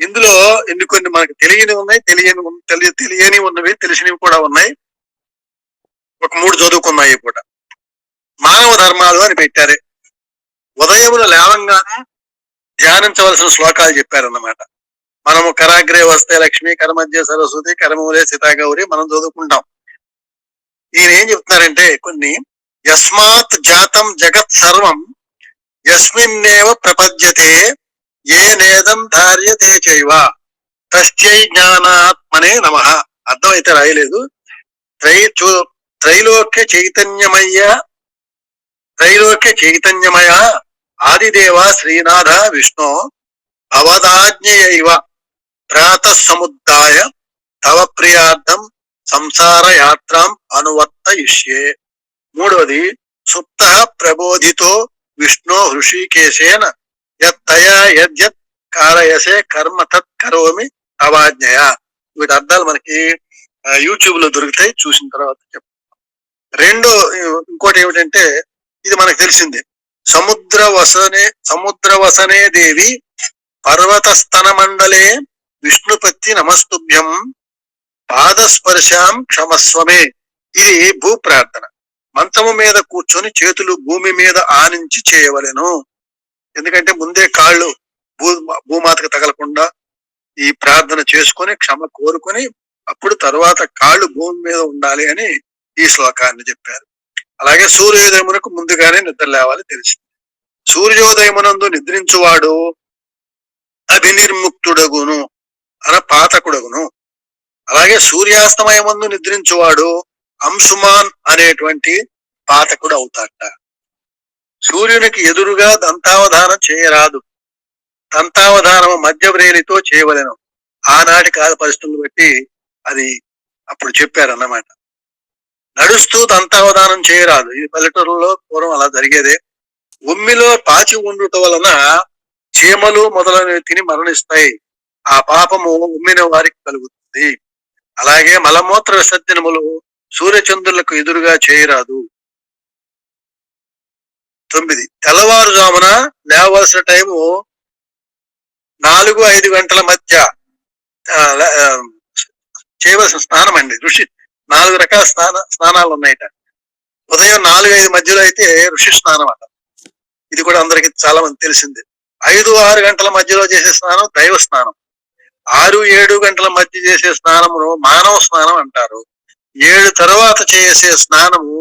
ఇందులో కొన్ని మనకు తెలియని ఉన్నాయి, తెలియని ఉన్నవి, తెలిసినవి కూడా ఉన్నాయి. ఒక 3 చదువుకున్నాయి పూట. మానవ ధర్మాలు అని పెట్టారే. ఉదయమున లేవంగానే ధ్యానించవలసిన శ్లోకాలు చెప్పారన్నమాట. మనము కరాగ్రే వస్తే లక్ష్మి, కరమధ్య సరస్వతి, కరమూలే సీతాగౌరి మనం చదువుకుంటాం. ఈయన ఏం చెప్తున్నారంటే కొన్ని యస్మాత్ జాతం జగత్ సర్వం యస్మిన్నేవ ప్రపద్యతే ఏ నేదం ధార్యతే చైవ తస్యై జ్ఞానాత్మనే నమః. అర్థం అయితే రాయలేదు. త్రైలోక్య చైతన్యమయ ఆదిదేవ శ్రీనాథ విష్ణు భవదాజ్ఞయైవ ప్రాతః సముద్దాయ తవ ప్రియార్థం సంసార యాత్రాం అనువర్తయిష్యే. మూడవది సుప్త ప్రబోధితో విష్ణు హృషికేశేన యత్తయా యద్యత్ కారయసే కర్మ తత్ కరోమి అవాజ్ఞయ. వీటి అర్థాలు మనకి యూట్యూబ్ లో దొరుకుతాయి, చూసిన తర్వాత చెప్తాం. ఇంకోటి ఏమిటంటే ఇది మనకు తెలిసిందే. సముద్రవసనే దేవి పర్వతస్తన మండలే విష్ణుపత్తి నమస్తుభ్యం పాదస్పర్శాం క్షమస్వమే. ఇది భూ ప్రార్థన. మంచము మీద కూర్చొని చేతులు భూమి మీద ఆనించి చేయవలెను. ఎందుకంటే ముందే కాళ్ళు భూమాతకు తగలకుండా ఈ ప్రార్థన చేసుకొని క్షమ కోరుకొని అప్పుడు తర్వాత కాళ్ళు భూమి మీద ఉండాలి అని ఈ శ్లోకాన్ని చెప్పారు. అలాగే సూర్యోదయమునకు ముందుగానే నిద్ర లేవాలి తెలిసింది. సూర్యోదయమునందు నిద్రించువాడు అభినిర్ముక్తుడగును పాతకుడగును. అలాగే సూర్యాస్తమయమందు నిద్రించువాడు అంశుమాన్ అనేటువంటి పాతకుడు అవుతాట. సూర్యునికి ఎదురుగా దంతావధానం చేయరాదు. దంతావధానము మధ్య వ్రేలితో చేయవలెను. ఆనాటి కాల పరిస్థితులను బట్టి అది అప్పుడు చెప్పారన్నమాట. నడుస్తూ దంతావధానం చేయరాదు. ఇది పల్లెటూరులో పూర్వం అలా జరిగేదే. ఉమ్మిలో పాచి ఉండుట వలన చీమలు మొదలైనవి తిని మరణిస్తాయి. ఆ పాపము ఉమ్మిన వారికి కలుగుతుంది. అలాగే మలమూత్ర విసర్జనములు సూర్యచంద్రులకు ఎదురుగా చేయరాదు. 9 తెల్లవారుజామున లేవలసిన టైము 4-5 గంటల మధ్య చేయవలసిన స్నానం అండి. 4 రకాల స్నానాలు ఉన్నాయట. ఉదయం 4-5 మధ్యలో అయితే ఋషి స్నానం అట. ఇది కూడా అందరికి చాలా మంది తెలిసిందే. 5-6 గంటల మధ్యలో చేసే స్నానం దైవ స్నానం. 6-7 గంటల మధ్య చేసే స్నానమును మానవ స్నానం అంటారు. 7 తర్వాత చేసే స్నానము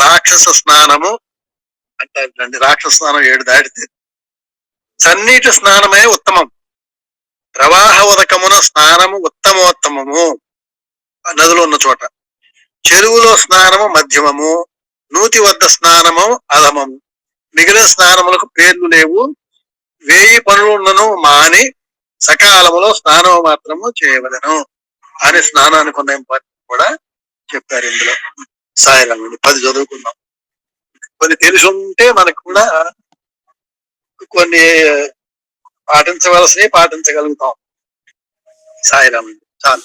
రాక్షస స్నానము అంటారండి. రాక్షస స్నానం 7 దాటితే. సన్నీటి స్నానమే ఉత్తమం. ప్రవాహ ఉదకమున స్నానము ఉత్తమోత్తమము. నదులు ఉన్న చోట. చెరువులో స్నానము మధ్యమము. నూతి వద్ద స్నానము అధమము. మిగిలిన స్నానములకు పేర్లు లేవు. 1000 పనులను మాని సకాలములో స్నానము మాత్రము చేయవలెను అని స్నానానికి ఉన్న ఇంపార్టెంట్ కూడా చెప్పారు ఇందులో. సాయిరాముడి 10 చదువుకున్నాం. కొన్ని తెలిసి ఉంటే మనకు కూడా కొన్ని పాటించవలసినవి పాటించగలుగుతాం. సాయిరాముడి చాలు.